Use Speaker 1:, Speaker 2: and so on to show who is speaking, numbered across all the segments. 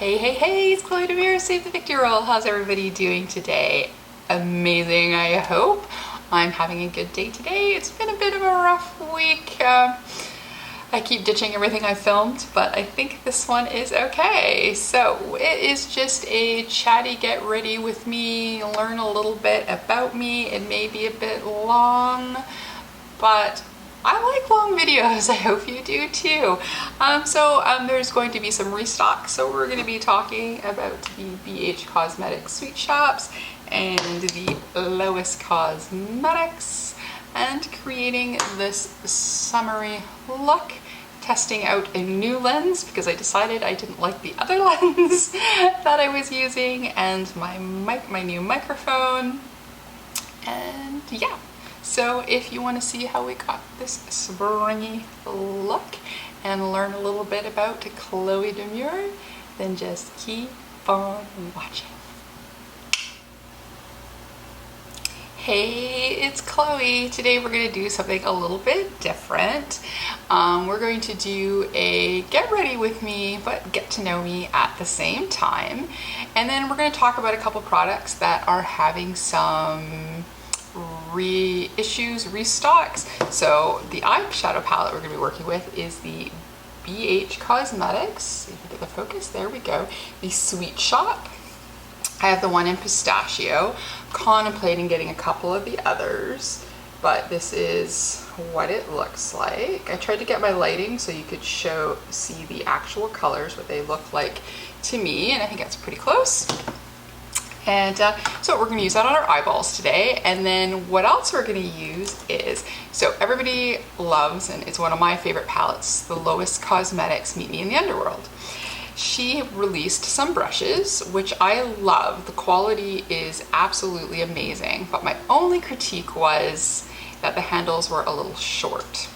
Speaker 1: Hey, it's Chloe Demure, Save the Victory Roll. How's everybody doing today? Amazing, I hope. I'm having a good day today. It's been a bit of a rough week. I keep ditching everything I filmed, but I think this one is okay. So it is just a chatty get ready with me, learn a little bit about me. It may be a bit long, but I like long videos. I hope you do too. There's going to be some restock. So we're going to be talking about the BH Cosmetics Sweet Shops and the Lois Cosmetics and creating this summery look, testing out a new lens because I decided I didn't like the other lens that I was using, and my new microphone, and yeah. So if you want to see how we got this springy look and learn a little bit about Chloe Demure, then just keep on watching. Hey, it's Chloe. Today we're going to do something a little bit different. We're going to do a get ready with me, but get to know me at the same time. And then we're going to talk about a couple products that are having some reissues, restocks. So the eyeshadow palette we're going to be working with is the BH Cosmetics. See if I get the focus, there we go. The Sweet Shop. I have the one in pistachio. Contemplating getting a couple of the others, but this is what it looks like. I tried to get my lighting so you could see the actual colors, what they look like to me, and I think that's pretty close. And so we're going to use that on our eyeballs today. And then what else we're going to use is, so everybody loves, and it's one of my favorite palettes, the Lois Cosmetics Meet Me in the Underworld. She released some brushes, which I love. The quality is absolutely amazing, but my only critique was that the handles were a little short.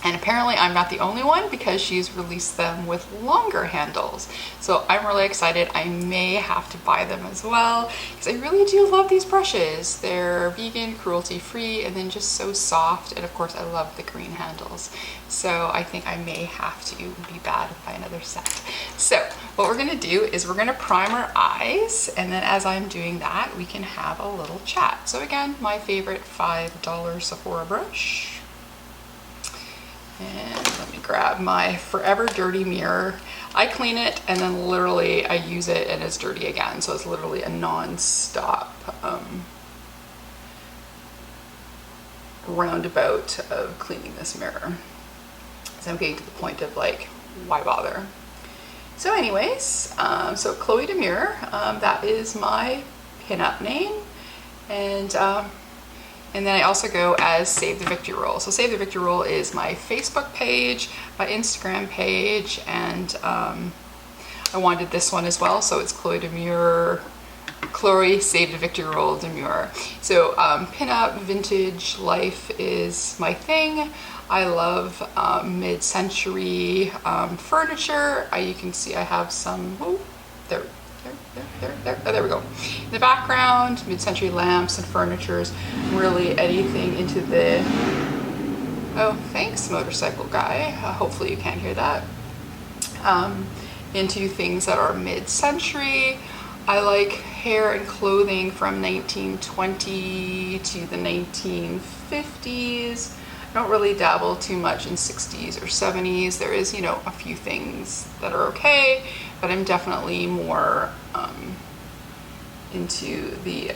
Speaker 1: And apparently I'm not the only one because she's released them with longer handles. So I'm really excited. I may have to buy them as well because I really do love these brushes. They're vegan, cruelty-free, and then just so soft. And of course I love the green handles. So I think I may have to be bad and buy another set. So what we're gonna do is we're gonna prime our eyes, and then as I'm doing that, we can have a little chat. So again, my favorite $5 Sephora brush. And let me grab my forever dirty mirror. I clean it and then literally I use it and it's dirty again. So it's literally a non-stop roundabout of cleaning this mirror. So I'm getting to the point of like, why bother? So anyways, so Chloe Demure, that is my pinup name. And then I also go as Save the Victory Roll. So Save the Victory Roll is my Facebook page, my Instagram page, and I wanted this one as well. So it's Chloe Demure, Chloe Save the Victory Roll Demure. So pinup, vintage life is my thing. I love mid-century furniture. You can see I have some, there we go. In the background, mid-century lamps and furnitures, really anything into the, oh, thanks motorcycle guy. Hopefully you can't hear that. Into things that are mid-century. I like hair and clothing from 1920 to the 1950s. I don't really dabble too much in 60s or 70s. There is, you know, a few things that are okay, but I'm definitely more into the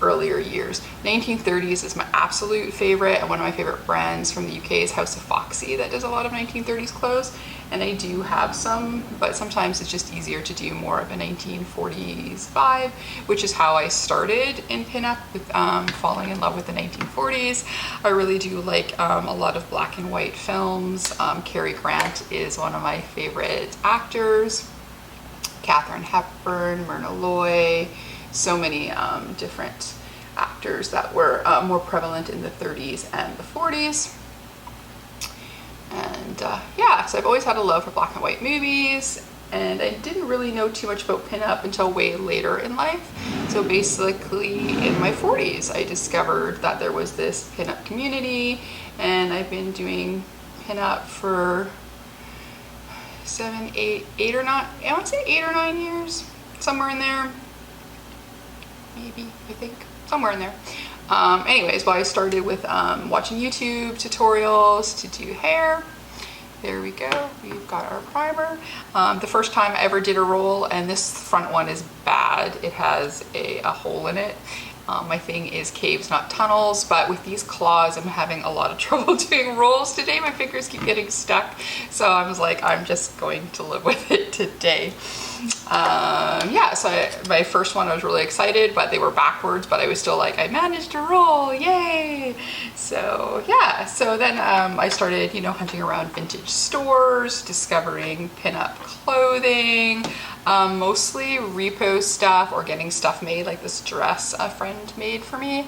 Speaker 1: earlier years. 1930s is my absolute favorite, and one of my favorite brands from the UK is House of Foxy that does a lot of 1930s clothes, and I do have some, but sometimes it's just easier to do more of a 1940s vibe, which is how I started in pinup, with falling in love with the 1940s. I really do like a lot of black and white films. Cary Grant is one of my favorite actors. Katharine Hepburn, Myrna Loy, so many different actors that were more prevalent in the 30s and the 40s. And yeah, so I've always had a love for black and white movies, and I didn't really know too much about pinup until way later in life. So basically in my 40s, I discovered that there was this pinup community, and I've been doing pinup for 7, 8 or 9, I want to say 8 or 9 years, somewhere in there. Maybe, I think, somewhere in there. Anyways, well, I started with watching YouTube tutorials to do hair. There we go, we've got our primer. The first time I ever did a roll, and this front one is bad. It has a hole in it. My thing is caves, not tunnels, but with these claws, I'm having a lot of trouble doing rolls today. My fingers keep getting stuck. So I was like, I'm just going to live with it today. Yeah, so my first one I was really excited, but they were backwards, but I was still like, I managed to roll, yay! So yeah, so then I started, you know, hunting around vintage stores, discovering pinup clothing, mostly repo stuff or getting stuff made, like this dress a friend made for me,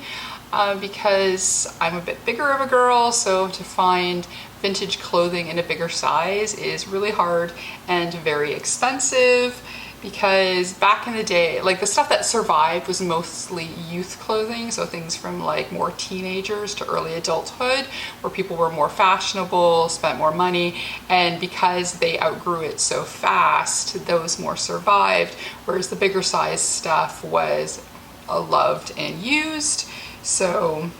Speaker 1: because I'm a bit bigger of a girl, so to find vintage clothing in a bigger size is really hard and very expensive, because back in the day, like the stuff that survived was mostly youth clothing, so things from like more teenagers to early adulthood, where people were more fashionable, spent more money, and because they outgrew it so fast, those more survived, whereas the bigger size stuff was loved and used, so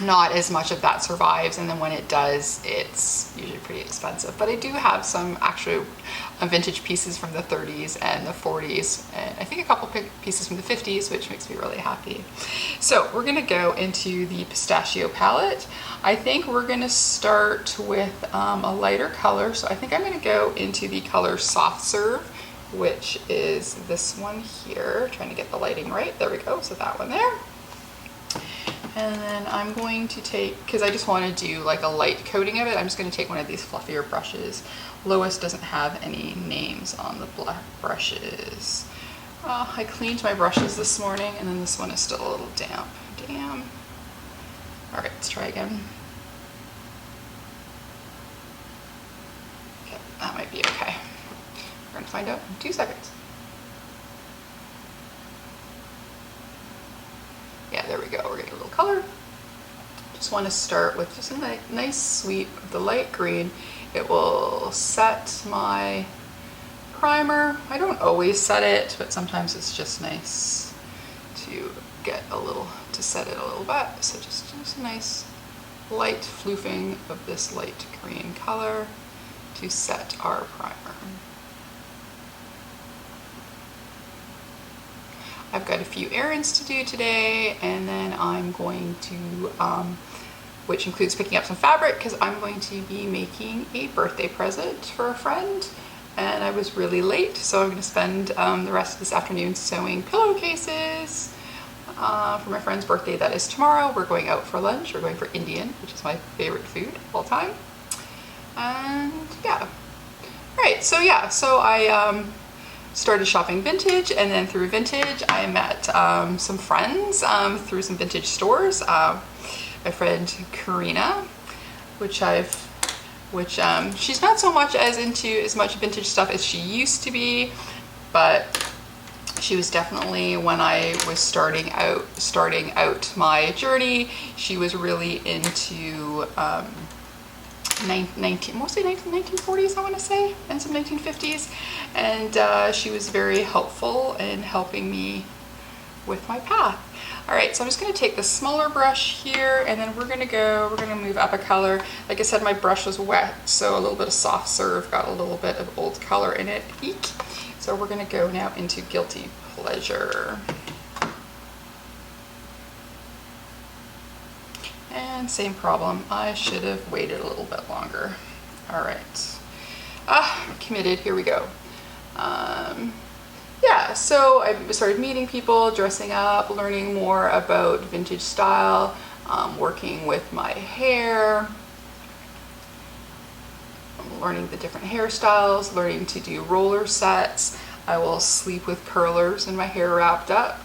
Speaker 1: not as much of that survives, and then when it does, it's usually pretty expensive. But I do have some actual vintage pieces from the 30s and the 40s, and I think a couple pieces from the 50s, which makes me really happy. So we're gonna go into the pistachio palette. I think we're gonna start with a lighter color, so I think I'm gonna go into the color Soft Serve, which is this one here. Trying to get the lighting right, there we go, so that one there. And then I'm going to take, because I just want to do like a light coating of it, I'm just going to take one of these fluffier brushes. Lois doesn't have any names on the black brushes. I cleaned my brushes this morning, and then this one is still a little damp. Damn. All right, let's try again. Okay, that might be okay. We're going to find out in 2 seconds. Yeah, there we go, we're getting a little color. Just want to start with just a nice sweep of the light green. It will set my primer. I don't always set it, but sometimes it's just nice to get a little, to set it a little bit. So just a nice light floofing of this light green color to set our primer. I've got a few errands to do today, and then I'm going to, which includes picking up some fabric, because I'm going to be making a birthday present for a friend, and I was really late, so I'm going to spend the rest of this afternoon sewing pillowcases for my friend's birthday. That is tomorrow. We're going out for lunch. We're going for Indian, which is my favorite food of all time. And yeah. Right, so yeah, so I started shopping vintage, and then through vintage I met some friends through some vintage stores. My friend Karina, which she's not so much into as much vintage stuff as she used to be, but she was definitely, when I was starting out my journey, she was really into mostly 1940s, I want to say, and some 1950s, and she was very helpful in helping me with my path. All right, so I'm just going to take the smaller brush here, and then we're going to move up a color. Like I said, my brush was wet, so a little bit of Soft Serve got a little bit of old color in it. Eek. So we're going to go now into Guilty Pleasure. And same problem, I should have waited a little bit longer. All right, committed, here we go. Yeah, so I started meeting people, dressing up, learning more about vintage style, working with my hair, learning the different hairstyles, learning to do roller sets. I will sleep with curlers and my hair wrapped up.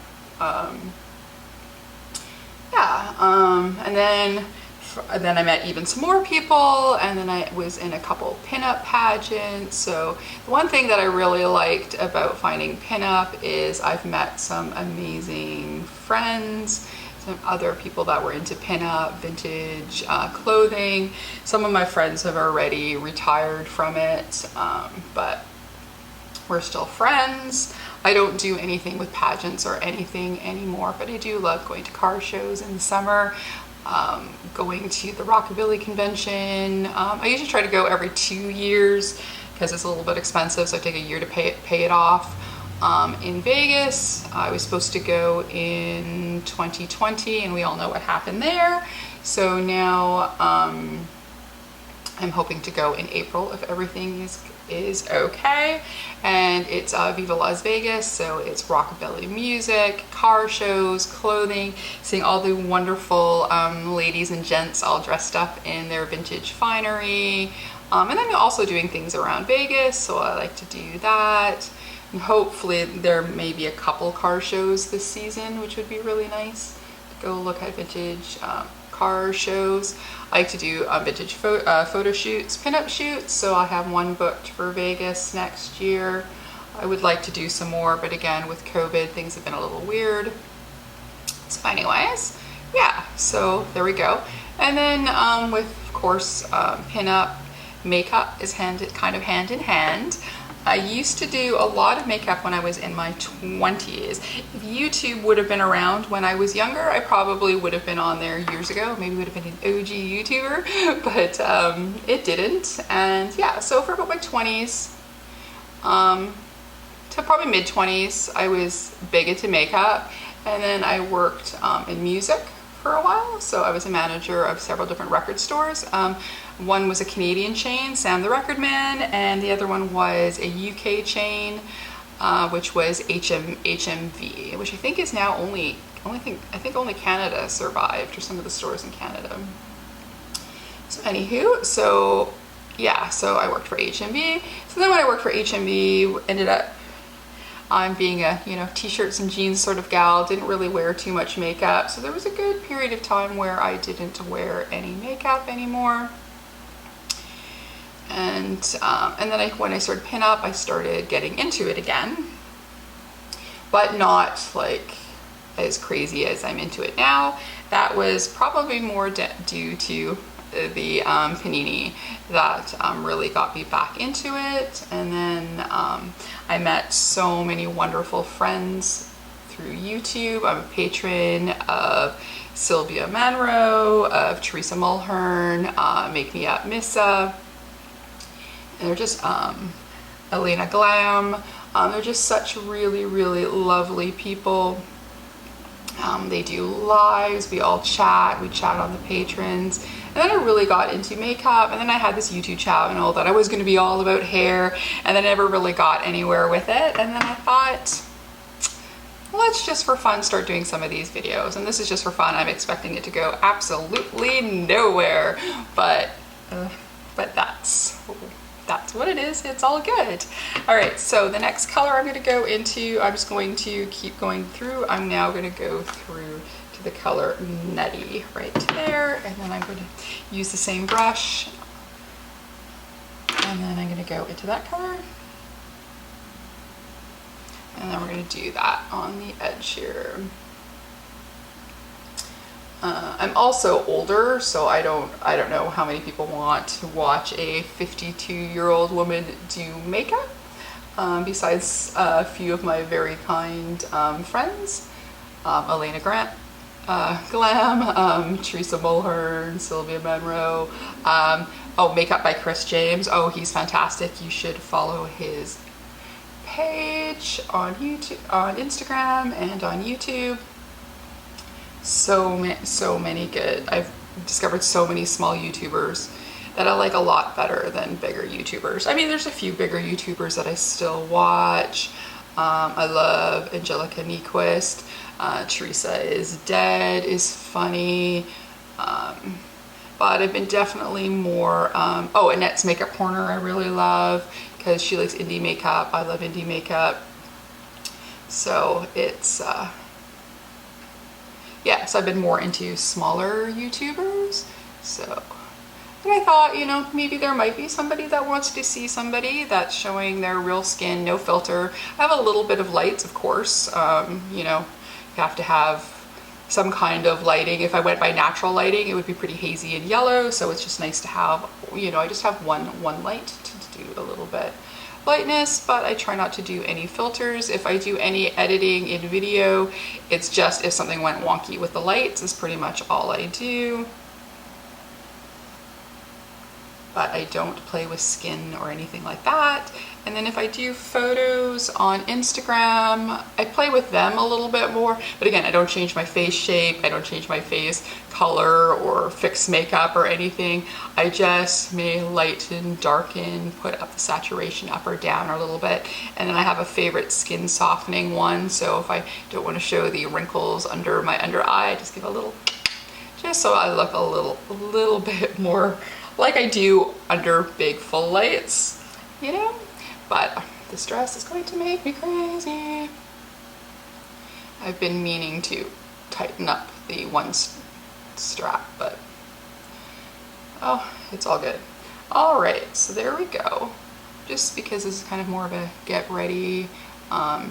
Speaker 1: And then I met even some more people, and then I was in a couple pinup pageants. So the one thing that I really liked about finding pinup is I've met some amazing friends, some some other people that were into pinup, vintage clothing. Some of my friends have already retired from it, but we're still friends. I don't do anything with pageants or anything anymore, but I do love going to car shows in the summer, going to the Rockabilly convention. I usually try to go every 2 years because it's a little bit expensive, so I take a year to pay it off. In Vegas, I was supposed to go in 2020, and we all know what happened there. So now I'm hoping to go in April if everything is okay. And it's Viva Las Vegas, so it's rockabilly music, car shows, clothing, seeing all the wonderful ladies and gents all dressed up in their vintage finery. And then I'm also doing things around Vegas, so I like to do that. And hopefully there may be a couple car shows this season, which would be really nice to go look at vintage car shows. I like to do vintage photo shoots, pinup shoots, so I have one booked for Vegas next year. I would like to do some more, but again, with COVID, things have been a little weird. So anyways, yeah, so there we go. And then with, of course, pinup, makeup is kind of hand in hand. I used to do a lot of makeup when I was in my 20s. If YouTube would have been around when I was younger, I probably would have been on there years ago. Maybe would have been an OG YouTuber, but it didn't. And yeah, so for about my 20s, to probably mid 20s, I was big into makeup. And then I worked in music for a while. So I was a manager of several different record stores. One was a Canadian chain, Sam the Record Man, and the other one was a UK chain, which was HMV, which I think is now I think only Canada survived, or some of the stores in Canada. So anywho, so yeah, so I worked for HMV. So then when I worked for HMV, ended up being a, t-shirts and jeans sort of gal, didn't really wear too much makeup. So there was a good period of time where I didn't wear any makeup anymore. And then when I started pinup, I started getting into it again, but not like as crazy as I'm into it now. That was probably more due to the panini that really got me back into it. And then I met so many wonderful friends through YouTube. I'm a patron of Sylvia Monroe, of Teresa Mulhern, Make Me Up Missa. And they're just Elena Glam. They're just such really, really lovely people. They do lives, we all chat, we chat on the patrons. And then I really got into makeup, and then I had this YouTube channel that I was going to be all about hair, and then I never really got anywhere with it. And then I thought, let's just for fun start doing some of these videos. And this is just for fun. I'm expecting it to go absolutely nowhere, but that's what it is. It's all good. All right, so the next color I'm going to go into, I'm just going to keep going through. I'm now going to go through to the color Nutty right there, and then I'm going to use the same brush, and then I'm going to go into that color, and then we're going to do that on the edge here. I'm also older, so I don't know how many people want to watch a 52-year-old woman do makeup, besides a few of my very kind friends, Elena Glam, Teresa Mulhern, Sylvia Monroe, Makeup by Chris James. Oh, he's fantastic. You should follow his page on YouTube, on Instagram, and on YouTube. So many good. I've discovered so many small YouTubers that I like a lot better than bigger YouTubers. I mean, there's a few bigger YouTubers that I still watch. I love Angelica Nyquist. Teresa is Dead is funny. But I've been definitely more, Annette's Makeup Corner I really love, because she likes indie makeup. I love indie makeup. So it's, yeah, so I've been more into smaller YouTubers. So, and I thought, maybe there might be somebody that wants to see somebody that's showing their real skin, no filter. I have a little bit of lights, of course. You have to have some kind of lighting. If I went by natural lighting, it would be pretty hazy and yellow. So it's just nice to have, you know, I just have one light to do a little bit lightness, but I try not to do any filters. If I do any editing in video, it's just if something went wonky with the lights is pretty much all I do. But I don't play with skin or anything like that. And then if I do photos on Instagram, I play with them a little bit more. But again, I don't change my face shape. I don't change my face color or fix makeup or anything. I just may lighten, darken, put up the saturation up or down a little bit. And then I have a favorite skin softening one. So if I don't want to show the wrinkles under my under eye, I just give a little, just so I look a little bit more like I do under big full lights, you know? But this dress is going to make me crazy. I've been meaning to tighten up the one strap, but oh, it's all good. All right, so there we go. Just because this is kind of more of a get ready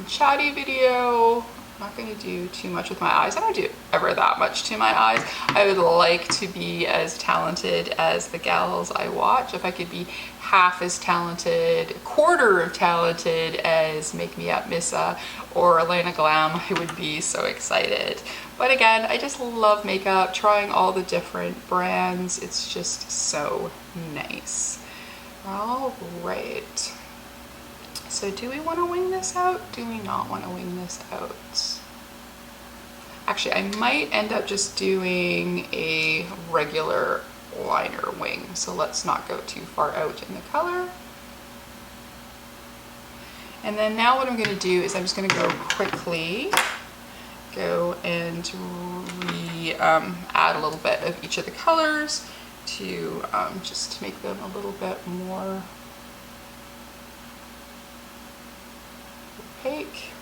Speaker 1: chatty video, I'm not going to do too much with my eyes. I don't do ever that much to my eyes. I would like to be as talented as the gals I watch. If I could be half as talented, quarter of talented as Make Me Up Missa or Elena Glam, I would be so excited. But again, I just love makeup, trying all the different brands. It's just so nice. All right. So do we want to wing this out? Do we not want to wing this out? Actually, I might end up just doing a regular liner wing. So let's not go too far out in the color. And then now what I'm going to do is I'm just going to go quickly, go and add a little bit of each of the colors to just make them a little bit more opaque.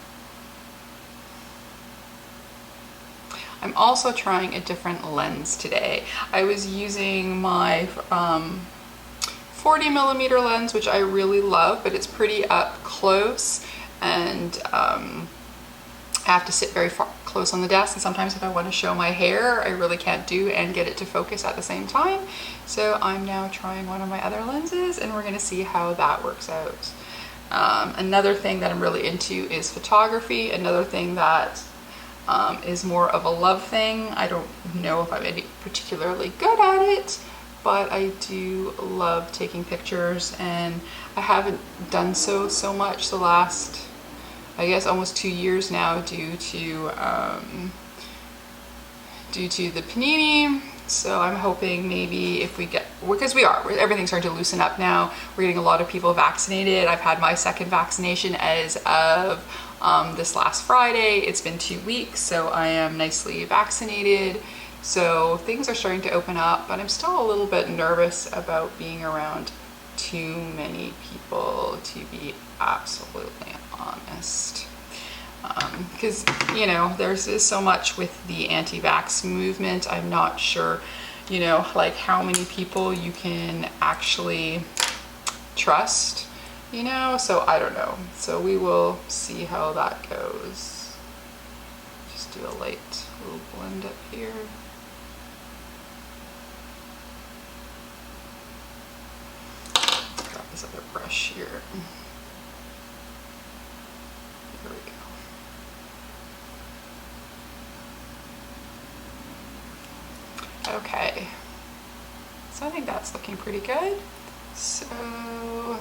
Speaker 1: I'm also trying a different lens today. I was using my 40mm lens, which I really love, but it's pretty up close, and I have to sit very far close on the desk, and sometimes if I want to show my hair, I really can't do and get it to focus at the same time. So I'm now trying one of my other lenses, and we're going to see how that works out. Another thing that I'm really into is photography. Another thing that is more of a love thing. I don't know if I'm any particularly good at it, but I do love taking pictures, and I haven't done so much the last, I guess, almost 2 years now due to the panini. So I'm hoping maybe if we get, because everything's starting to loosen up now. We're getting a lot of people vaccinated. I've had my second vaccination as of this last Friday. It's been 2 weeks, so I am nicely vaccinated. So things are starting to open up, but I'm still a little bit nervous about being around too many people, to be absolutely honest. Because, you know, there's so much with the anti-vax movement. I'm not sure, you know, like how many people you can actually trust, you know, so I don't know. So we will see how that goes. Just do a light little blend up here. Grab this other brush here. There we go. Okay, so I think that's looking pretty good. So I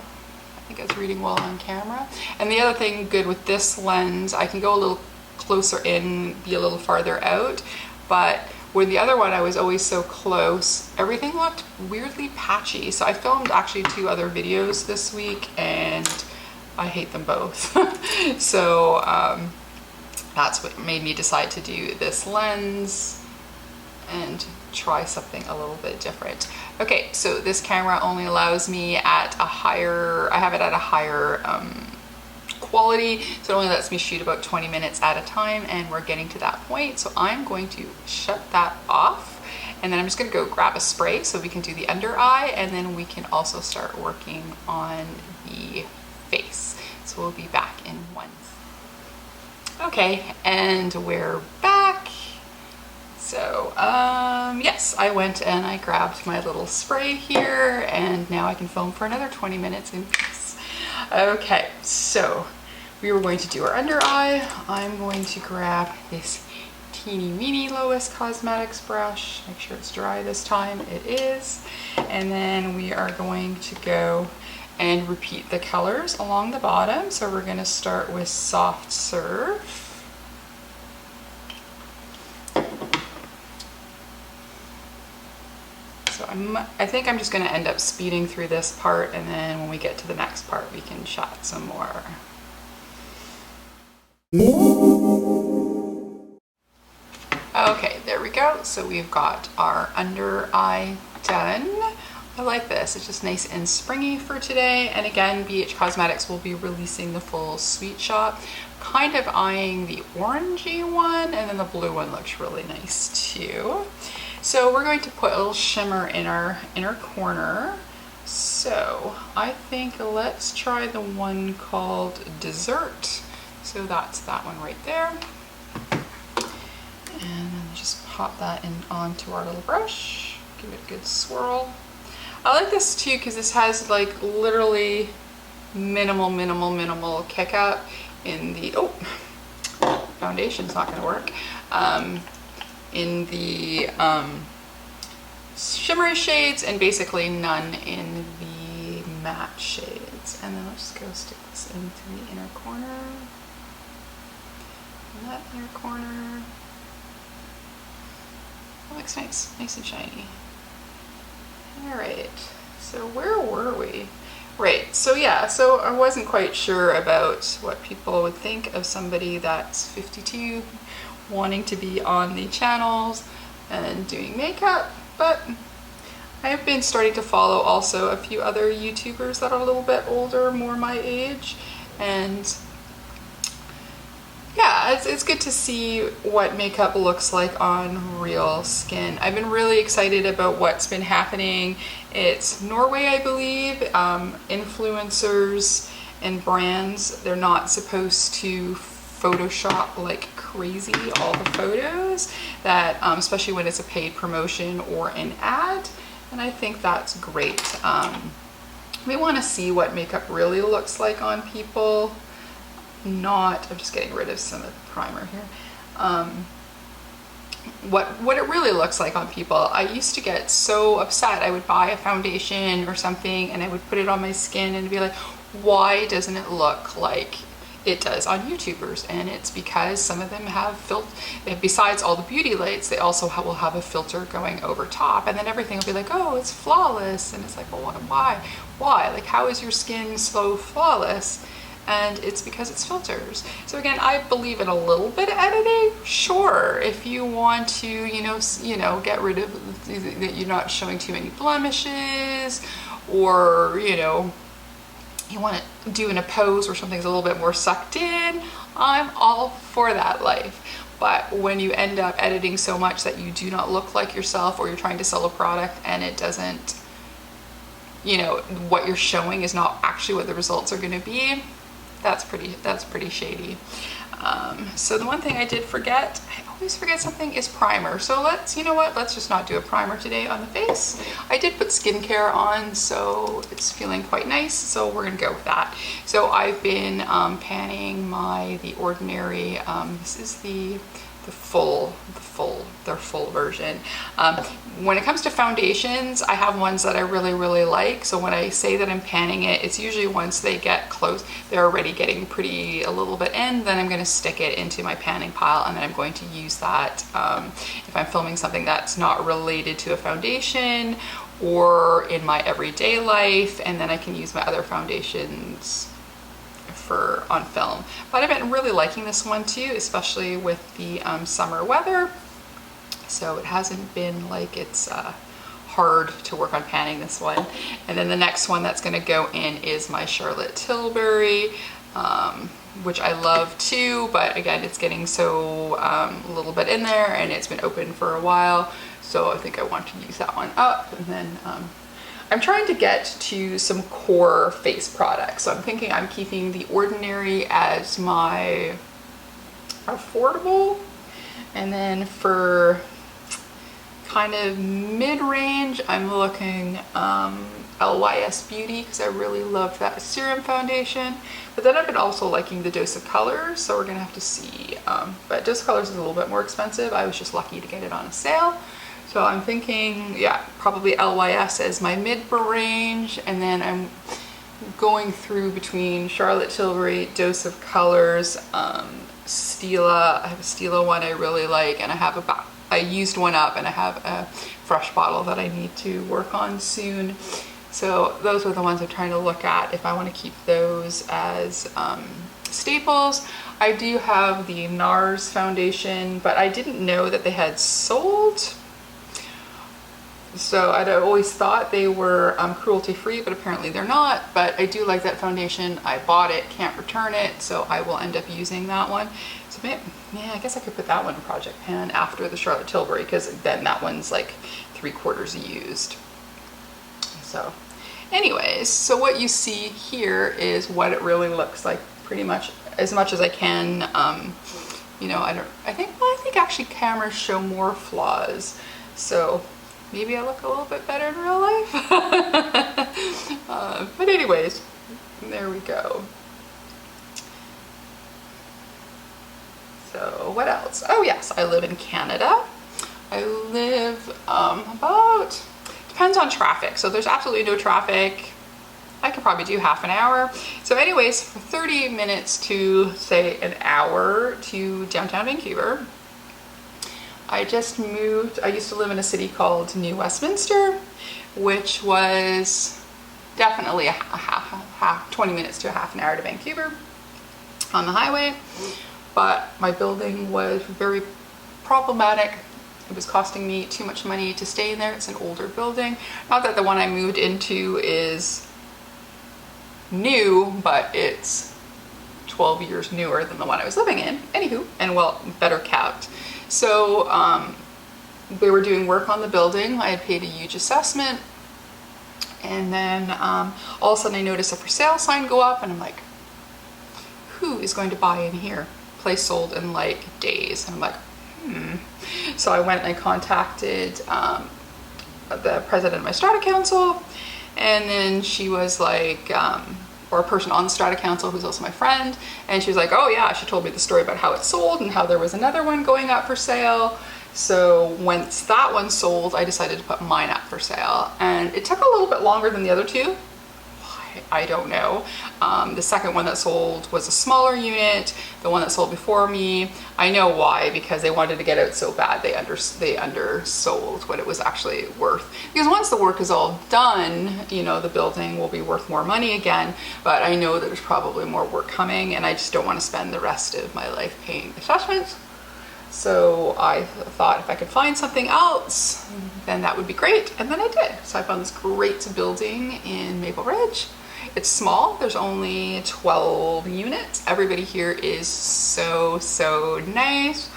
Speaker 1: think it's reading well on camera. And the other thing good with this lens, I can go a little closer in, be a little farther out, but with the other one I was always so close, everything looked weirdly patchy. So I filmed actually 2 other videos this week, and I hate them both. So that's what made me decide to do this lens and try something a little bit different. Okay, so this camera only allows me at a higher, I have it at a higher quality, so it only lets me shoot about 20 minutes at a time, and we're getting to that point. So I'm going to shut that off, and then I'm just going to go grab a spray so we can do the under eye, and then we can also start working on the face. So we'll be back in 1. Okay, and we're back. So yes, I went and I grabbed my little spray here, and now I can film for another 20 minutes in peace. Okay, so we were going to do our under eye. I'm going to grab this teeny weeny Lois Cosmetics brush. Make sure it's dry this time. It is. And then we are going to go and repeat the colors along the bottom. So we're going to start with Soft Serve. So I think I'm just going to end up speeding through this part, and then when we get to the next part we can chat some more. Okay, there we go. So we've got our under eye done. I like this. It's just nice and springy for today. And again, BH Cosmetics will be releasing the full Sweet Shop. Kind of eyeing the orangey one, and then the blue one looks really nice too. So we're going to put a little shimmer in our inner corner. So I think let's try the one called Dessert. So that's that one right there. And then just pop that in onto our little brush. Give it a good swirl. I like this too because this has like literally minimal kick up in the, oh, foundation's not gonna work. In the shimmery shades, and basically none in the matte shades. And then let's just go stick this into the inner corner. And that inner corner. That looks nice, nice and shiny. All right, so where were we? Right, so yeah, so I wasn't quite sure about what people would think of somebody that's 52 wanting to be on the channels and doing makeup, but I have been starting to follow also a few other YouTubers that are a little bit older, more my age, and yeah, it's good to see what makeup looks like on real skin. I've been really excited about what's been happening. It's Norway, I believe. Influencers and brands, they're not supposed to Photoshop like crazy all the photos, that especially when it's a paid promotion or an ad, and I think that's great. We want to see what makeup really looks like on people. I'm just getting rid of some of the primer here. What it really looks like on people. I used to get so upset. I would buy a foundation or something and I would put it on my skin and be like, why doesn't it look like it does on YouTubers? And it's because some of them have besides all the beauty lights, they also will have a filter going over top, and then everything will be like, oh, it's flawless. And it's like, well, why? Like, how is your skin so flawless? And it's because it's filters. So again, I believe in a little bit of editing. Sure, if you want to, you know, get rid of that, you're not showing too many blemishes, or you know, you want to do in a pose where something's a little bit more sucked in, I'm all for that life. But when you end up editing so much that you do not look like yourself, or you're trying to sell a product and it doesn't, you know, what you're showing is not actually what the results are going to be, that's pretty shady. So the one thing I did forget, I always forget something, is primer. So let's just not do a primer today on the face. I did put skincare on, so it's feeling quite nice, so we're gonna go with that. So I've been panning the Ordinary, this is the full version. When it comes to foundations, I have ones that I really like. So when I say that I'm panning it, it's usually once they get close, they're already getting a little bit in, then I'm going to stick it into my panning pile, and then I'm going to use that if I'm filming something that's not related to a foundation or in my everyday life, and then I can use my other foundations on film. But I've been really liking this one too, especially with the summer weather. So it hasn't been like it's hard to work on panning this one. And then the next one that's going to go in is my Charlotte Tilbury, which I love too, but again, it's getting so a little bit in there, and it's been open for a while, so I think I want to use that one up. And then I'm trying to get to some core face products. So I'm thinking I'm keeping the Ordinary as my affordable. And then for kind of mid-range, I'm looking LYS Beauty because I really loved that serum foundation. But then I've been also liking the Dose of Colors, so we're gonna have to see. But Dose of Colors is a little bit more expensive. I was just lucky to get it on a sale. So I'm thinking, yeah, probably LYS as my mid-range, and then I'm going through between Charlotte Tilbury, Dose of Colors, Stila. I have a Stila one I really like, and I used one up, and I have a fresh bottle that I need to work on soon. So those are the ones I'm trying to look at if I want to keep those as staples. I do have the NARS foundation, but I didn't know that they had sold. So I'd always thought they were cruelty-free, but apparently they're not. But I do like that foundation. I bought it, can't return it, so I will end up using that one. So maybe, yeah, I guess I could put that one in Project Pan after the Charlotte Tilbury, because then that one's like 3/4 used. So anyways, so what you see here is what it really looks like, pretty much as I can. You know, I think actually cameras show more flaws. So maybe I look a little bit better in real life. But anyways, there we go. So what else? Oh yes, I live in Canada. I live about, depends on traffic. So there's absolutely no traffic. I could probably do half an hour. So anyways, for 30 minutes to say an hour to downtown Vancouver. I just moved. I used to live in a city called New Westminster, which was definitely a 20 minutes to a half an hour to Vancouver on the highway. But my building was very problematic. It was costing me too much money to stay in there. It's an older building. Not that the one I moved into is new, but it's 12 years newer than the one I was living in. Anywho, and well, better kept. So they were doing work on the building. I had paid a huge assessment, and then all of a sudden I noticed a for sale sign go up, and I'm like, who is going to buy in here? Place sold in like days. And I'm like, So I went and I contacted the president of my strata council, and then she was like, or a person on the strata council who's also my friend, and she was like, oh yeah, she told me the story about how it sold and how there was another one going up for sale. So once that one sold, I decided to put mine up for sale, and it took a little bit longer than the other two. Why? I don't know. The second one that sold was a smaller unit. The one that sold before me, I know why, because they wanted to get out so bad. They undersold what it was actually worth. Because once the work is all done, you know, the building will be worth more money again. But I know that there's probably more work coming, and I just don't want to spend the rest of my life paying assessments. So I thought if I could find something else, then that would be great. And then I did. So I found this great building in Maple Ridge. It's small. There's only 12 units. Everybody here is so nice.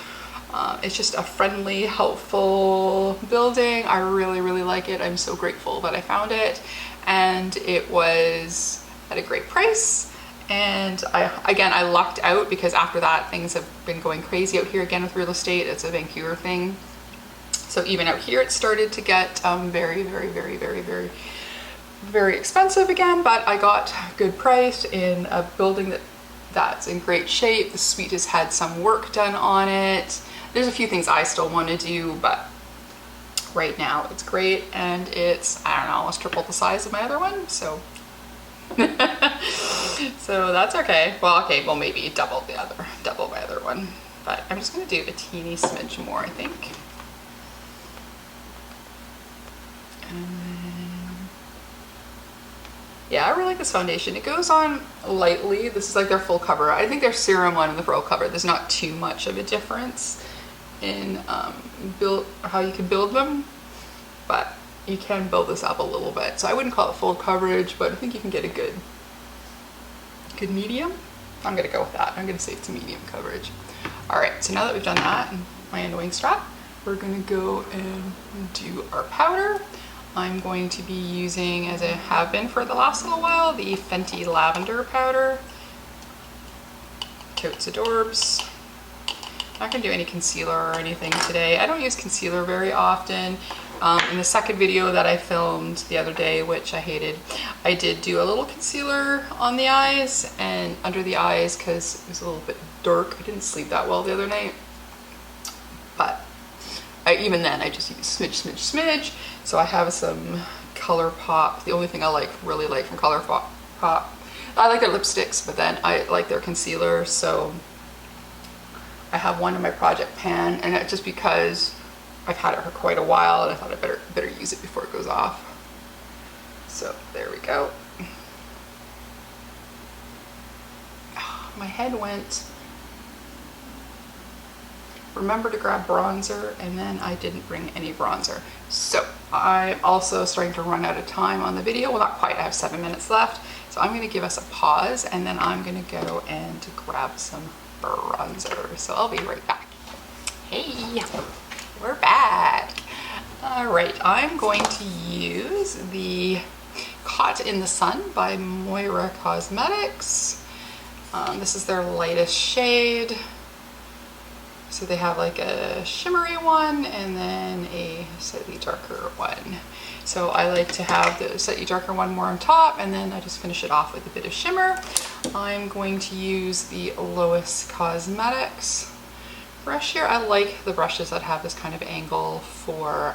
Speaker 1: It's just a friendly, helpful building. I really like it. I'm so grateful that I found it. And it was at a great price. And I lucked out, because after that things have been going crazy out here again with real estate. It's a Vancouver thing. So even out here it started to get very expensive again, but I got a good price in a building that's in great shape. The suite has had some work done on it. There's a few things I still want to do, but right now it's great, and it's, I don't know, almost triple the size of my other one, so so that's okay. Well, okay, well maybe double my other one, but I'm just gonna do a teeny smidge more, I think. And then, yeah, I really like this foundation. It goes on lightly. This is like their full cover. I think their serum one and the full cover, there's not too much of a difference in how you can build them, but you can build this up a little bit. So I wouldn't call it full coverage, but I think you can get a good medium. I'm gonna go with that. I'm gonna say it's a medium coverage. All right, so now that we've done that, and my annoying strap, we're gonna go and do our powder. I'm going to be using, as I have been for the last little while, the Fenty Lavender powder. Totes Adorbs. not gonna do any concealer or anything today. I don't use concealer very often. In the second video that I filmed the other day, which I hated, I did do a little concealer on the eyes and under the eyes because it was a little bit dark. I didn't sleep that well the other night. But even then, I just use smidge. So I have some ColourPop. The only thing I really like from ColourPop, I like their lipsticks, but then I like their concealer. So I have one in my project pan, and just because I've had it for quite a while, and I thought I better use it before it goes off. So there we go. Oh, my head went. Remember to grab bronzer, and then I didn't bring any bronzer. So I'm also starting to run out of time on the video. Well, not quite, I have 7 minutes left. So I'm gonna give us a pause, and then I'm gonna go and grab some bronzer. So I'll be right back. Hey, we're back. All right, I'm going to use the Caught in the Sun by Moira Cosmetics. This is their lightest shade. So they have like a shimmery one and then a slightly darker one. So I like to have the slightly darker one more on top, and then I just finish it off with a bit of shimmer. I'm going to use the Lois Cosmetics brush here. I like the brushes that have this kind of angle for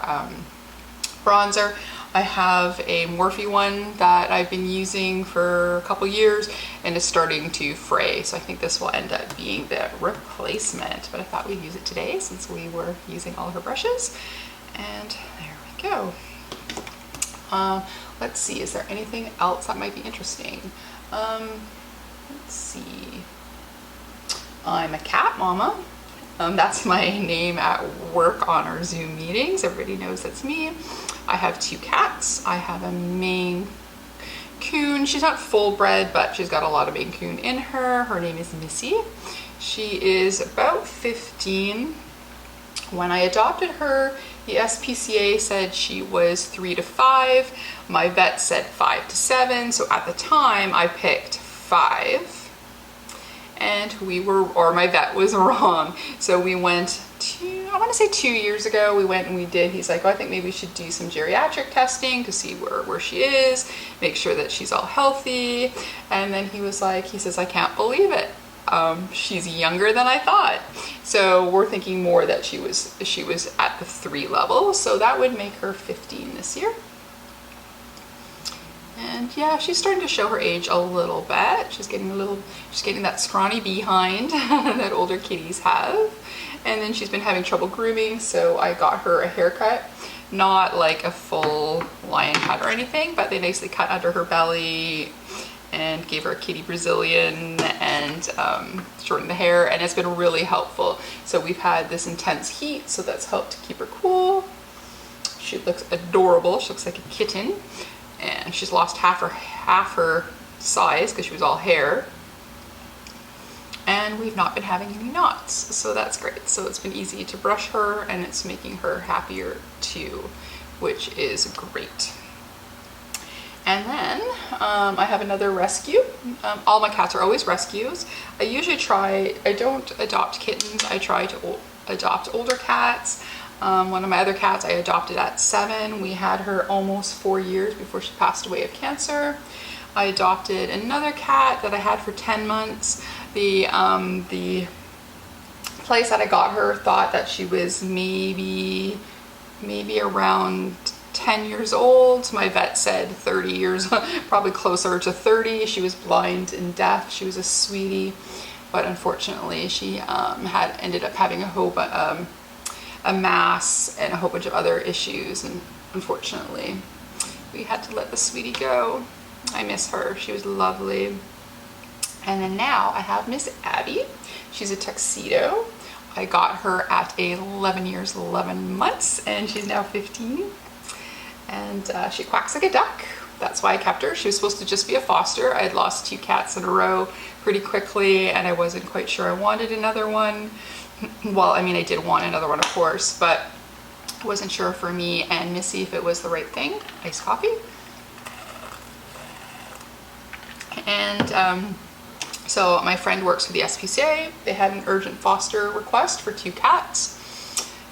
Speaker 1: bronzer. I have a Morphe one that I've been using for a couple years, and it's starting to fray. So I think this will end up being the replacement, but I thought we'd use it today since we were using all of her brushes. And there we go. Let's see, is there anything else that might be interesting? Let's see. I'm a cat mama. That's my name at work on our Zoom meetings. Everybody knows that's me. I have 2 cats. I have a Maine Coon. She's not full bred, but she's got a lot of Maine Coon in her. Her name is Missy. She is about 15. When I adopted her, the SPCA said she was 3 to 5. My vet said 5 to 7. So at the time I picked 5. And my vet was wrong. So we went to, I want to say 2 years ago, we went and he's like, oh, I think maybe we should do some geriatric testing to see where she is, make sure that she's all healthy. And then he says, I can't believe it. She's younger than I thought. So we're thinking more that she was at the 3 level. So that would make her 15 this year. And yeah, she's starting to show her age a little bit. She's getting that scrawny behind that older kitties have. And then she's been having trouble grooming, so I got her a haircut. Not like a full lion cut or anything, but they nicely cut under her belly and gave her a kitty Brazilian and shortened the hair, and it's been really helpful. So we've had this intense heat, so that's helped to keep her cool. She looks adorable. She looks like a kitten. And she's lost half her size because she was all hair. And we've not been having any knots, so that's great. So it's been easy to brush her, and it's making her happier too, which is great. And then I have another rescue. All my cats are always rescues. I don't adopt kittens. I try to adopt older cats. One of my other cats I adopted at 7. We had her almost 4 years before she passed away of cancer. I adopted another cat that I had for 10 months. The place that I got her thought that she was maybe around 10 years old. My vet said 30 years, probably closer to 30. She was blind and deaf. She was a sweetie, but unfortunately she ended up having a mass and a whole bunch of other issues, and unfortunately we had to let the sweetie go. I miss her. She was lovely. And then now I have Miss Abby. She's a tuxedo. I got her at 11 years 11 months, and she's now 15, and she quacks like a duck. That's why I kept her. She was supposed to just be a foster. I had lost 2 cats in a row pretty quickly, and I wasn't quite sure I wanted another one. Well, I mean, I did want another one, of course, but I wasn't sure for me and Missy if it was the right thing. Iced coffee. And So my friend works for the SPCA. They had an urgent foster request for 2 cats.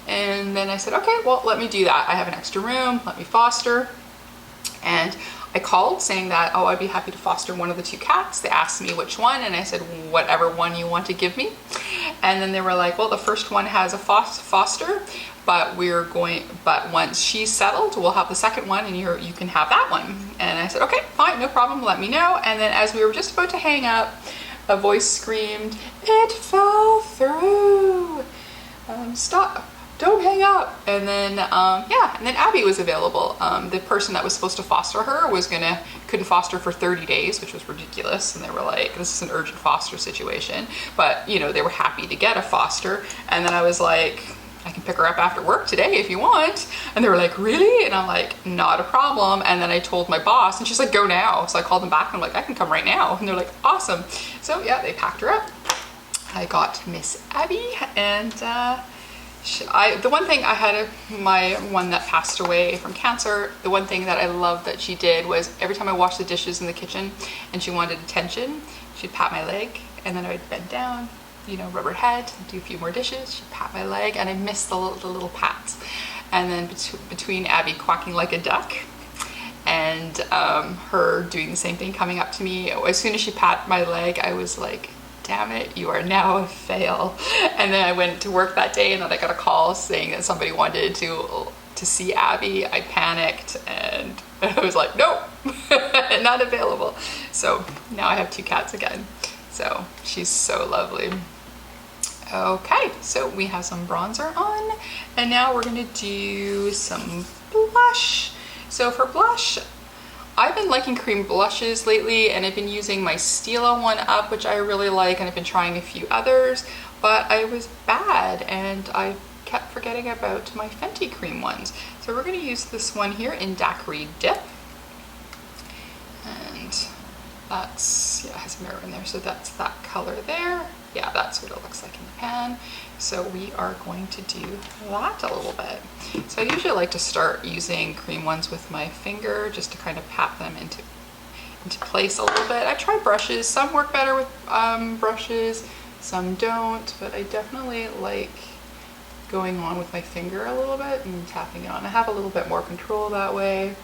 Speaker 1: And then I said, okay, well, let me do that. I have an extra room, let me foster. And I called saying that, oh, I'd be happy to foster one of the 2 cats. They asked me which one, and I said, whatever one you want to give me. And then they were like, well, the first one has a foster, but once she's settled, we'll have the second one, and you can have that one. And I said, okay, fine, no problem, let me know. And then as we were just about to hang up, a voice screamed, it fell through. Stop. Don't hang up. And then, and then Abby was available. The person that was supposed to foster her couldn't foster for 30 days, which was ridiculous. And they were like, this is an urgent foster situation. But, they were happy to get a foster. And then I was like, I can pick her up after work today if you want. And they were like, really? And I'm like, not a problem. And then I told my boss, and she's like, go now. So I called them back and I'm like, I can come right now. And they're like, awesome. So yeah, they packed her up. I got Miss Abby, and the one thing I had, my one that passed away from cancer, the one thing that I loved that she did was every time I washed the dishes in the kitchen and she wanted attention, she'd pat my leg, and then I'd bend down, rub her head, do a few more dishes, she'd pat my leg, and I missed the little pats. And then between Abby quacking like a duck and her doing the same thing, coming up to me, as soon as she pat my leg, I was like, damn it, you are now a fail. And then I went to work that day, and then I got a call saying that somebody wanted to see Abby. I panicked and I was like, nope, not available. So now I have 2 cats again. So she's so lovely. Okay, so we have some bronzer on, and now we're gonna do some blush. So for blush, I've been liking cream blushes lately, and I've been using my Stila one up, which I really like, and I've been trying a few others, but I was bad and I kept forgetting about my Fenty cream ones. So we're going to use this one here in Daiquiri Dip, and that's, it has a mirror in there, so that's that color there. Yeah, that's what it looks like in the pan. So we are going to do that a little bit. So I usually like to start using cream ones with my finger just to kind of pat them into place a little bit. I try brushes. Some work better with brushes, some don't, but I definitely like going on with my finger a little bit and tapping it on. I have a little bit more control that way.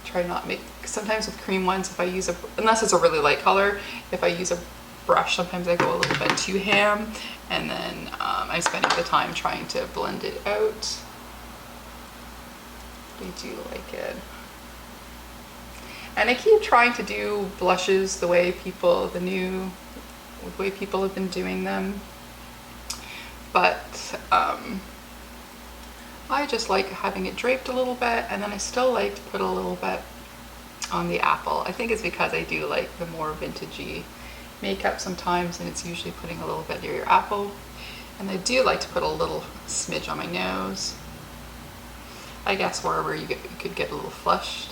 Speaker 1: Try not make, sometimes with cream ones, if I use unless it's a really light color, if I use a brush, sometimes I go a little bit too ham, and then I'm spending the time trying to blend it out. I do like it. And I keep trying to do blushes the way people have been doing them. But I just like having it draped a little bit, and then I still like to put a little bit on the apple. I think it's because I do like the more vintagey makeup sometimes, and it's usually putting a little bit near your apple. And I do like to put a little smidge on my nose. I guess wherever you could get a little flushed.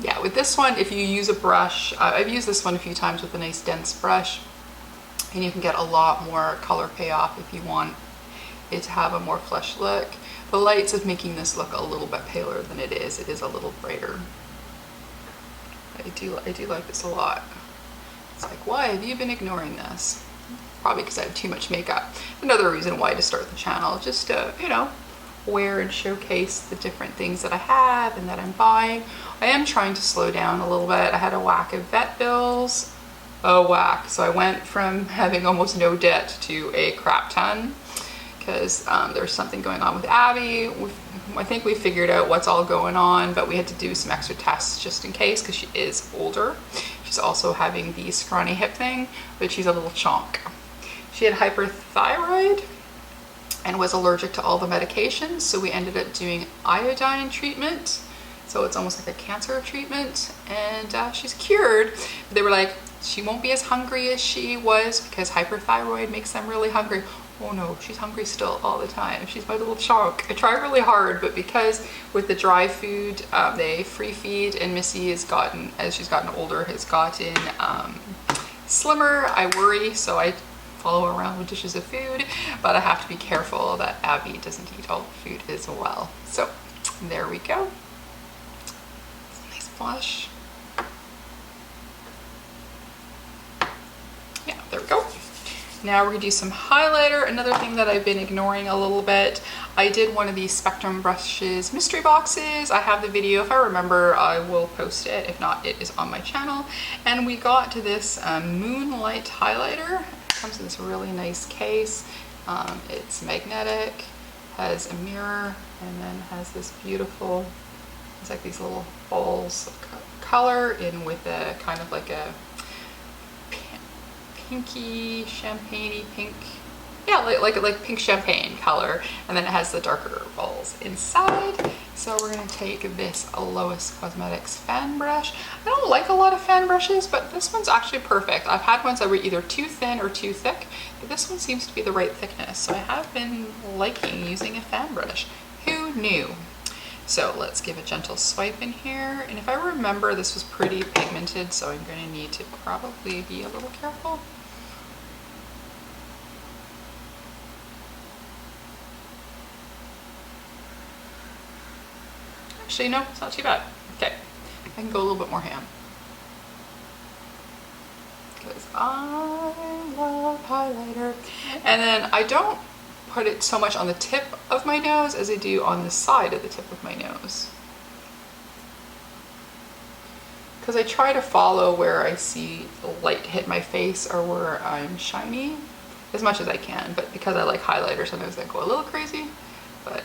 Speaker 1: Yeah, with this one, if you use a brush, I've used this one a few times with a nice dense brush, and you can get a lot more color payoff if you want it to have a more flush look. The lights is making this look a little bit paler than it is. It is a little brighter. I do like this a lot. It's like, why have you been ignoring this? Probably because I have too much makeup. Another reason why to start the channel, just to, wear and showcase the different things that I have and that I'm buying. I am trying to slow down a little bit. I had a whack of vet bills. A whack. So I went from having almost no debt to a crap ton, because there's something going on with Abby. I think we figured out what's all going on, but we had to do some extra tests just in case, because she is older. She's also having the scrawny hip thing, but she's a little chonk. She had hyperthyroid and was allergic to all the medications, so we ended up doing iodine treatment. So it's almost like a cancer treatment, and she's cured. But they were like, she won't be as hungry as she was because hyperthyroid makes them really hungry. Oh no, she's hungry still all the time. She's my little chonk. I try really hard, but because with the dry food, they free feed, and Missy has gotten, as she's gotten older, has gotten slimmer, I worry, so I follow her around with dishes of food, but I have to be careful that Abby doesn't eat all the food as well. So There we go. It's a nice blush. Yeah, there we go. Now we're gonna do some highlighter. Another thing that I've been ignoring a little bit. I did one of these Spectrum Brushes mystery boxes. I have the video. If I remember, I will post it. If not, it is on my channel. And we got to this Moonlight highlighter. It comes in this really nice case. It's magnetic, has a mirror, and then has this beautiful, it's like these little balls of color in with a kind of like a pinky, champagne-y pink, yeah, like pink champagne color, and then it has the darker balls inside. So we're gonna take this Lois Cosmetics fan brush. I don't like a lot of fan brushes, but this one's actually perfect. I've had ones that were either too thin or too thick, but this one seems to be the right thickness. So I have been liking using a fan brush. Who knew? So let's give a gentle swipe in here. And if I remember, this was pretty pigmented, so I'm gonna need to probably be a little careful. Actually, no, it's not too bad. Okay, I can go a little bit more ham. Because I love highlighter. And then I don't put it so much on the tip of my nose as I do on the side of the tip of my nose. Because I try to follow where I see the light hit my face or where I'm shiny as much as I can. But because I like highlighter, sometimes I go a little crazy. But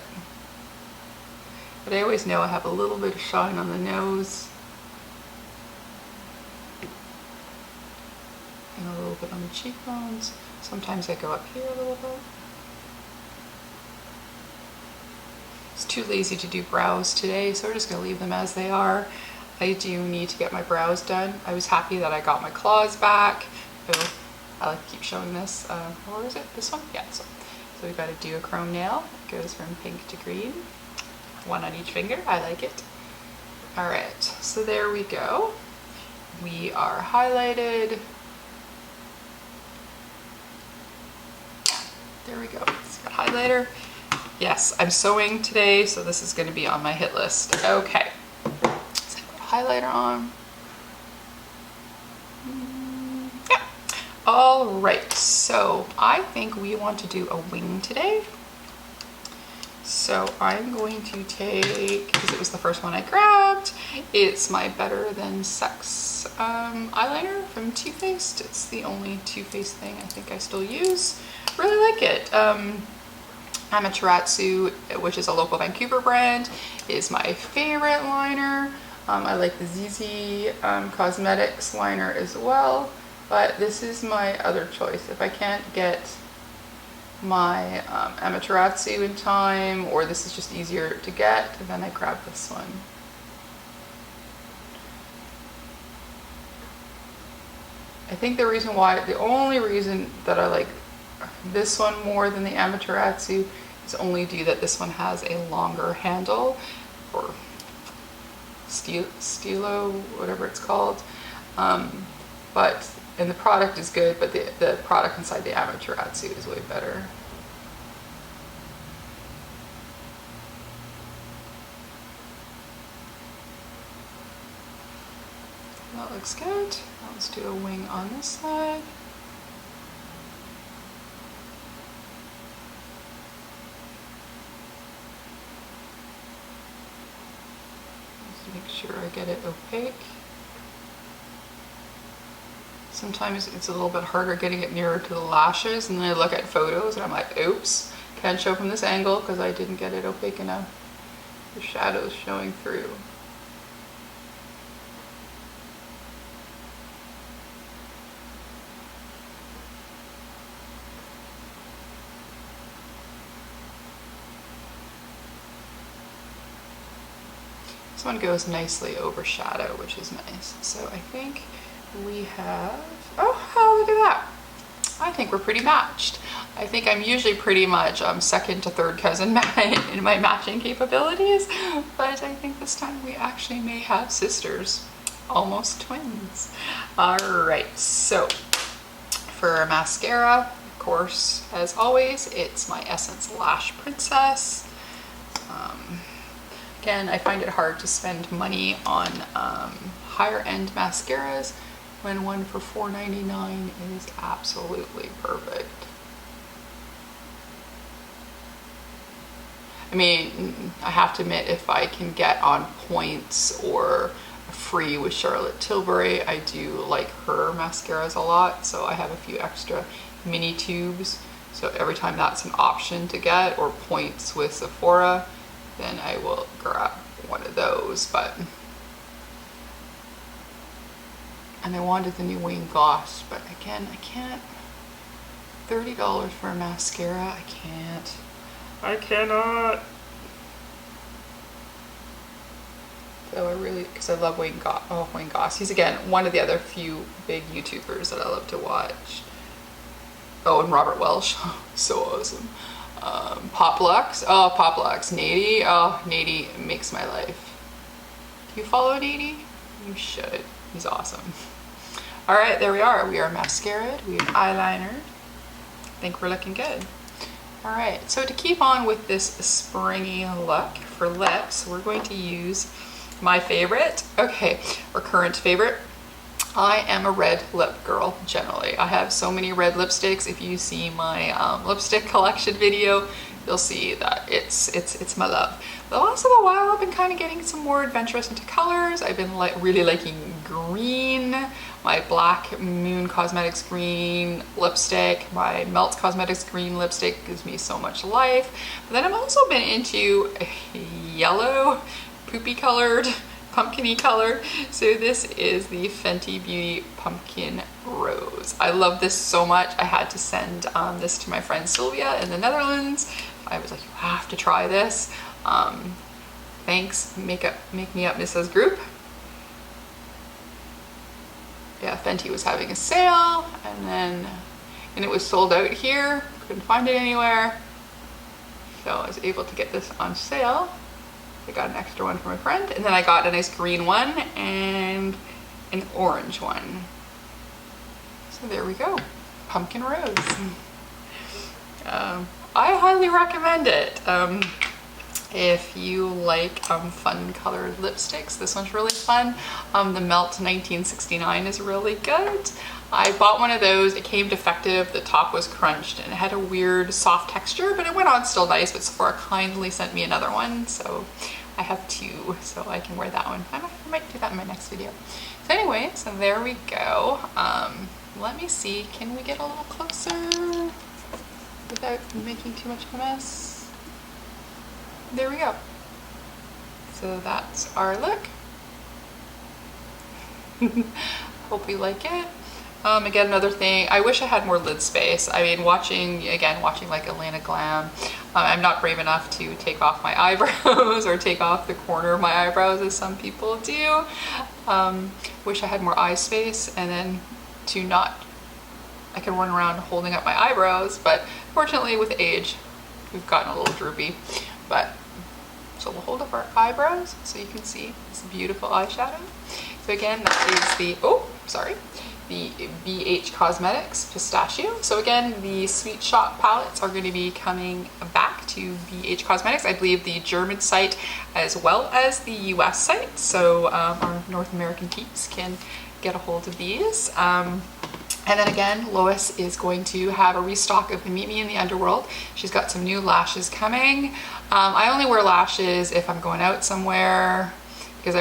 Speaker 1: I always know I have a little bit of shine on the nose. And a little bit on the cheekbones. Sometimes I go up here a little bit. It's too lazy to do brows today, so we're just gonna leave them as they are. I do need to get my brows done. I was happy that I got my claws back. Oh, I like to keep showing this. Where is it? This one? Yeah, this one. So we've got a duochrome nail. It goes from pink to green. One on each finger. I like it. All right, so there we go. We are highlighted. Yeah, there we go. It's got highlighter. Yes, I'm sewing today, so this is going to be on my hit list. Okay, so I put highlighter on. Yeah. All right, so I think we want to do a wing today. So I'm going to take, because it was the first one I grabbed, it's my Better Than Sex eyeliner from Too Faced. It's the only Too Faced thing I think I still use. Really like it. Amaterasu, which is a local Vancouver brand, is my favorite liner. I like the ZZ Cosmetics liner as well, but this is my other choice. If I can't get my Amaterasu in time, or this is just easier to get, then I grab this one. I think the only reason that I like this one more than the Amaterasu is only due that this one has a longer handle, or stilo, whatever it's called. And the product is good, but the product inside the Amaterasu is way better. That looks good. Now let's do a wing on this side. Just make sure I get it opaque. Sometimes it's a little bit harder getting it nearer to the lashes, and then I look at photos and I'm like, oops, can't show from this angle because I didn't get it opaque enough. The shadow's showing through. This one goes nicely over shadow, which is nice. So I think we have, oh, look at that. I think we're pretty matched. I think I'm usually pretty much second to third cousin in my matching capabilities, but I think this time we actually may have sisters, almost twins. All right, so for mascara, of course, as always, it's my Essence Lash Princess. Again, I find it hard to spend money on higher end mascaras when one for $4.99 is absolutely perfect. I mean, I have to admit, if I can get on points or free with Charlotte Tilbury, I do like her mascaras a lot, so I have a few extra mini tubes. So every time that's an option to get, or points with Sephora, then I will grab one of those. And I wanted the new Wayne Goss, but again, I can't. $30 for a mascara, I cannot. So I really, because I love Wayne Goss. Oh, Wayne Goss. He's again one of the other few big YouTubers that I love to watch. Oh, and Robert Welsh, so awesome. Pop Lux, oh, Pop Lux. Nady, oh, Nady makes my life. Do you follow Nady? You should. He's awesome. All right, there we are. We are mascaraed, we have eyeliner. I think we're looking good. All right, so to keep on with this springy look for lips, we're going to use my favorite, okay, or current favorite. I am a red lip girl, generally. I have so many red lipsticks. If you see my lipstick collection video, you'll see that it's my love. The last little while, I've been kind of getting some more adventurous into colors. I've been really liking green. My Black Moon Cosmetics green lipstick, my Melt Cosmetics green lipstick gives me so much life. But then I've also been into yellow, poopy colored, pumpkin-y color. So this is the Fenty Beauty Pumpkin Rose. I love this so much. I had to send this to my friend Sylvia in the Netherlands. I was like, you have to try this. Thanks, Make Me Up Mrs. Group. Yeah, Fenty was having a sale, and it was sold out here. Couldn't find it anywhere. So I was able to get this on sale. I got an extra one for my friend, and then I got a nice green one and an orange one. So there we go, Pumpkin Rose. I highly recommend it. If you like fun colored lipsticks, this one's really fun. The Melt 1969 is really good. I bought one of those. It came defective. The top was crunched and it had a weird soft texture, but it went on still nice. But Sephora kindly sent me another one, so I have two, so I can wear that one. I might do that in my next video. So anyway, so there we go. Let me see, can we get a little closer without making too much of a mess? There we go. So that's our look. Hope you like it. Again, another thing, I wish I had more lid space. I mean, watching like Elena Glam, I'm not brave enough to take off my eyebrows or take off the corner of my eyebrows as some people do. Wish I had more eye space, and then I could run around holding up my eyebrows, but fortunately with age, we've gotten a little droopy. So we'll hold up our eyebrows so you can see this beautiful eyeshadow. So again, that is the BH Cosmetics Pistachio. So again, the Sweet Shop palettes are going to be coming back to BH Cosmetics. I believe the German site as well as the US site. So our North American peeps can get a hold of these. And then again, Lois is going to have a restock of the Meet Me in the Underworld. She's got some new lashes coming. I only wear lashes if I'm going out somewhere, because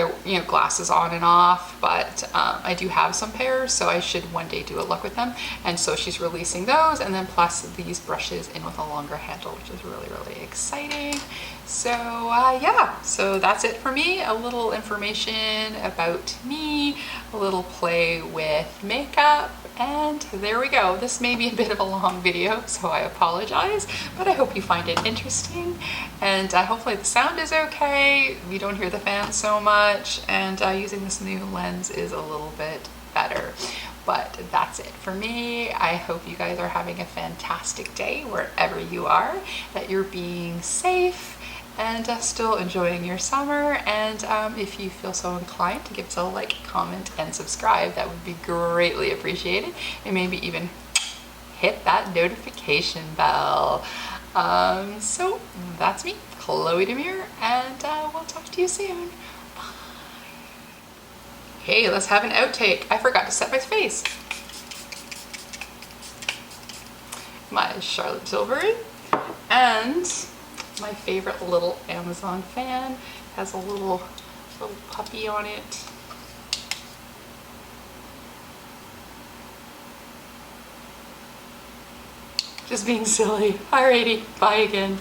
Speaker 1: glasses on and off, but I do have some pairs, so I should one day do a look with them. And so she's releasing those, and then plus these brushes in with a longer handle, which is really, really exciting. So yeah, so that's it for me. A little information about me, a little play with makeup, and there we go. This may be a bit of a long video, so I apologize, but I hope you find it interesting, and hopefully the sound is okay. You don't hear the fan so much, and using this new lens is a little bit better. But that's it for me. I hope you guys are having a fantastic day wherever you are, that you're being safe and still enjoying your summer. And if you feel so inclined to give us a like, comment, and subscribe, that would be greatly appreciated. And maybe even hit that notification bell. So that's me, Chloe Demure, and we'll talk to you soon. Bye. Hey, let's have an outtake. I forgot to set my face. My Charlotte Tilbury, and my favorite little Amazon fan has a little puppy on it. Just being silly. Alrighty, bye again.